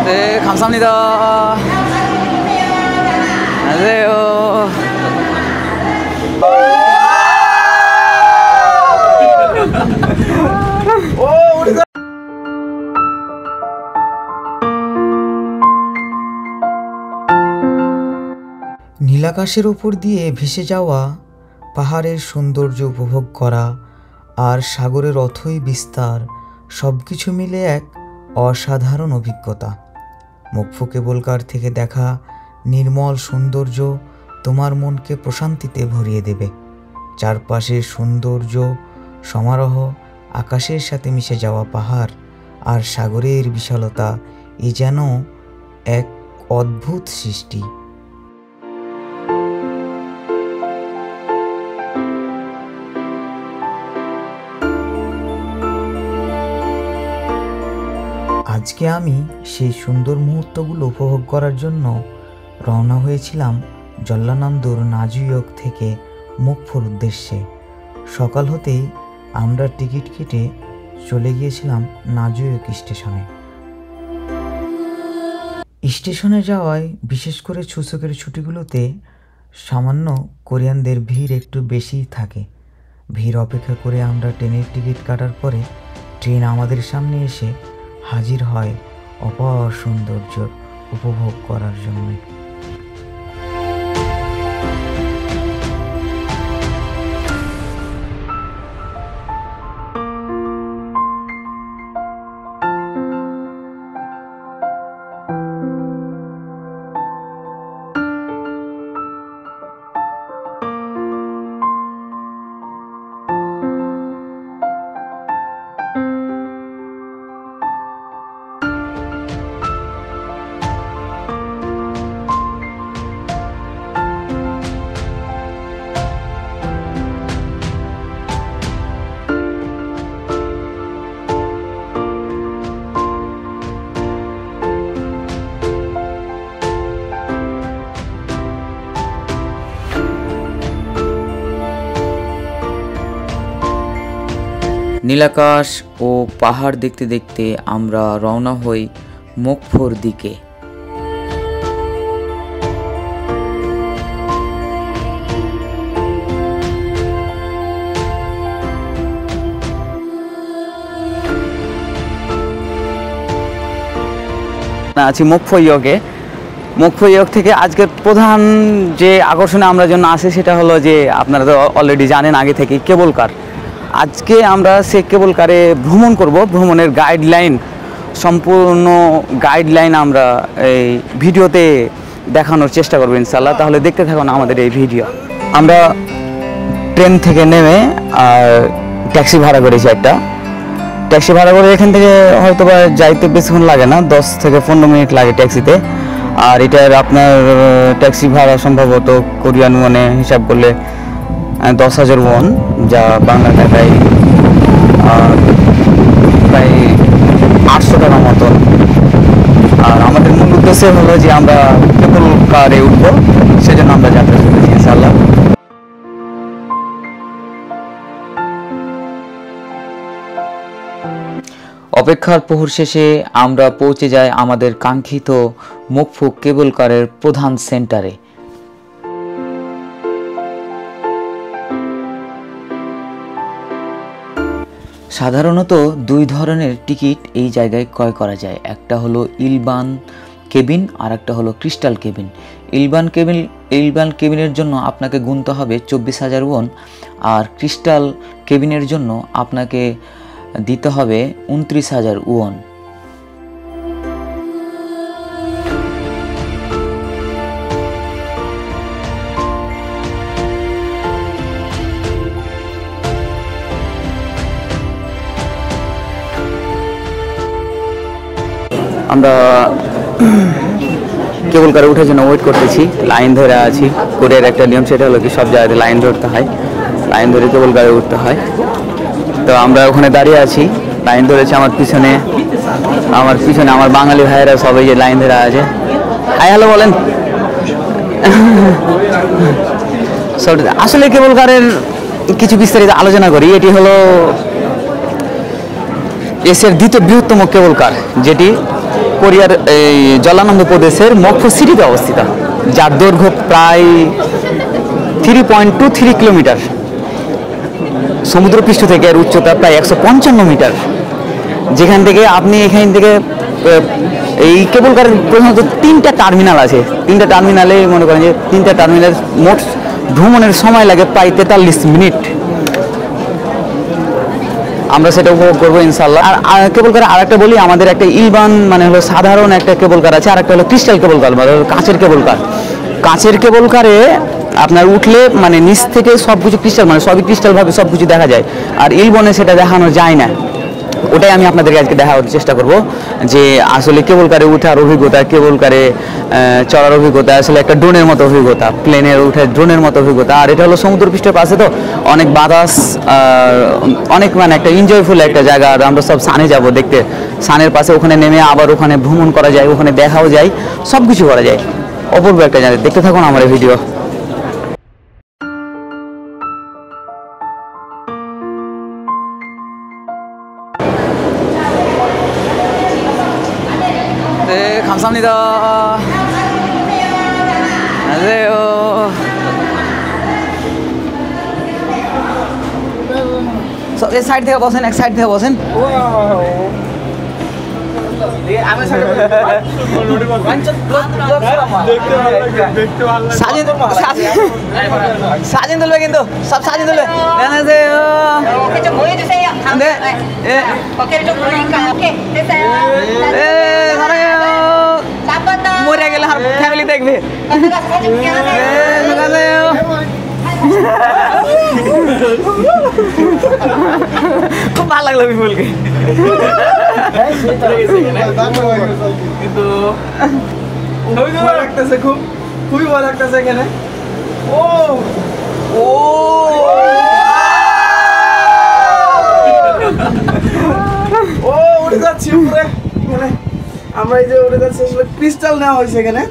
네, 감사합니다. 안녕하세요. নীলাকাশের উপর দিয়ে ভেসে যাওয়া, পাহাড়ের সৌন্দর্য উপভোগ করা আর সাগরের অথই বিস্তার সব কিছু মিলে এক অসাধারণ অভিজ্ঞতা। মুকফু কেবল কার থেকে দেখা নির্মল সৌন্দর্য তোমার মনকে প্রশান্তিতে ভরিয়ে দেবে। চারপাশের সৌন্দর্য সমারোহ, আকাশের সাথে মিশে যাওয়া পাহাড় আর সাগরের বিশালতা, এ যেন এক অদ্ভুত সৃষ্টি। আজকে আমি সেই সুন্দর মুহূর্তগুলো উপভোগ করার জন্য রওনা হয়েছিলাম জল্লানামদুর নাজুইয়ক থেকে মুকফুর উদ্দেশ্যে। সকাল হতেই আমরা টিকিট কেটে চলে গিয়েছিলাম নাজুইয়ক স্টেশনে। স্টেশনে যাওয়ায় বিশেষ করে সূচকের ছুটিগুলোতে সামান্য কোরিয়ানদের ভিড় একটু বেশিই থাকে। ভিড় অপেক্ষা করে আমরা ট্রেনের টিকিট কাটার পরে ট্রেন আমাদের সামনে এসে হাজির হয় অপার সৌন্দর্য উপভোগ করার জন্য। নীলাকাশ ও পাহাড় দেখতে দেখতে আমরা রওনা হই মুকফুর দিকে। আছি মুকফুইয়কে। মুকফুইয়ক থেকে আজকের প্রধান যে আকর্ষণে আমরা জন্য আসি সেটা হলো যে আপনারা তো অলরেডি জানেন আগে থেকে কেবল কার। আজকে আমরা সে কেবল কারে ভ্রমণ করব। ভ্রমণের গাইডলাইন, সম্পূর্ণ গাইডলাইন আমরা এই ভিডিওতে দেখানোর চেষ্টা করবো ইনশাল্লাহ। তাহলে দেখতে থাকুন আমাদের এই ভিডিও। আমরা ট্রেন থেকে নেমে আর ট্যাক্সি ভাড়া করেছি একটা। ট্যাক্সি ভাড়া করে এখান থেকে হয়তো বা যাইতে বেশিক্ষণ লাগে না, 10 থেকে 15 মিনিট লাগে ট্যাক্সিতে। আর এটার আপনার ট্যাক্সি ভাড়া সম্ভবত কোরিয়ান ওয়ানে হিসাব করলে 10,000 ওয়ান, যা বাংলা টাকায় প্রায় 800 টাকা মতন। আর আমাদের মূল উদ্দেশ্য হলো যে আমরা কেবল কারে উঠবো, সেজন্য আমরা যাত্রা করেছি ইনশাআল্লাহ। অপেক্ষার প্রহর শেষে আমরা পৌঁছে যাই আমাদের কাঙ্ক্ষিত মুকফু কেবল কারের প্রধান সেন্টারে। সাধারণত 2 ধরনের টিকিট এই জায়গায় ক্রয় করা যায়। একটা হলো ইলবান কেবিন আর একটা হলো ক্রিস্টাল কেবিন। ইলবান কেবিনের জন্য আপনাকে গুনতে হবে 24,000 ওয়ান, আর ক্রিস্টাল কেবিনের জন্য আপনাকে দিতে হবে 29,000 ওয়ান। আমরা কেবল কারে ওঠার জন্য ওয়েট করতেছি, লাইন ধরে আছি। কোরিয়ার একটা নিয়ম, সেটা হলো কি সব জায়গাতে লাইন ধরতে হয়, লাইন ধরে কেবল কারে উঠতে হয়। তো আমরা ওখানে দাঁড়িয়ে আছি, লাইন ধরেছে। আমার পিছনে আমার বাঙালি ভাইয়েরা সবাই যে লাইন ধরে আছে। হাই হ্যালো বলেন। আসলে কেবল কারের কিছু বিস্তারিত আলোচনা করি। এটি হলো এশিয়ার দ্বিতীয় বৃহত্তম কেবল কার, যেটি কোরিয়ার এই জলানন্দ প্রদেশের মকফু সিটিতে অবস্থিত, যার দৈর্ঘ্য প্রায় 3.23 কিলোমিটার, সমুদ্রপৃষ্ঠ থেকে এর উচ্চতা প্রায় 155 মিটার। যেখান থেকে আপনি এখান থেকে এই কেবল কারের প্রধানত 3টা টার্মিনাল আছে। 3টা টার্মিনালে মনে করেন যে 3টা টার্মিনাল মোট ভ্রমণের সময় লাগে প্রায় 43 মিনিট। আমরা সেটা উপভোগ করবো ইনশাল্লাহ। আর কেবল কার আরেকটা বলি, আমাদের একটা ইলবান মানে হলো সাধারণ একটা কেবল কার আছে, আর একটা হলো ক্রিস্টাল কেবল কার, মানে কাঁচের কেবল কার। কাঁচের কেবল কারে আপনার উঠলে মানে নিচ থেকে সব কিছু ক্রিস্টাল, মানে সবই ক্রিস্টালভাবে সব কিছু দেখা যায়, আর ইলবনে সেটা দেখানো যায় না। ওটাই আমি আপনাদেরকে আজকে দেখার চেষ্টা করব যে আসলে কেবল কারে ওঠার অভিজ্ঞতা, কেবল কারে চড়ার অভিজ্ঞতা আসলে একটা ড্রোনের মতো অভিজ্ঞতা, প্লেনের উঠে ড্রোনের মতো অভিজ্ঞতা। আর এটা হলো সমুদ্রপৃষ্ঠের পাশে, তো অনেক বাতাস, অনেক মানে একটা এনজয়ফুল একটা জায়গা। আর আমরা সব সানে যাব দেখতে, সানের পাশে ওখানে নেমে আবার ওখানে ভ্রমণ করা যায়, ওখানে দেখাও যায়, সব কিছু করা যায়। অপূর্ব একটা জায়গা, দেখতে থাকুন আমার এই ভিডিও। 네, 감사합니다. 안녕하세요. এক সাইড থেকে বসেন, এক সাইড থেকে বসেন। 사진 তুলবে কিন্তু, সব সাজিন তুলবে। 안녕하세요. 이렇게 좀 보여주세요. 네. 예. 어깨를 좀 보니까 오케이 됐어요. 예, 사랑해요. 한번 더. মরে গেলে আর ফ্যামিলি দেখবে। 가서 사진 찍어주세요. 네, 수고하세요. খুব ভালো লাগলো বিপুলকে। কিন্তু ভয় লাগতেছে, খুবই ভয় লাগতেছে এখানে। ও ও ও উড়ে যাচ্ছি উপরে। এখানে আমরা এই যে উড়ে যাচ্ছি, আসলে ক্রিস্টাল নেওয়া হয়েছে এখানে।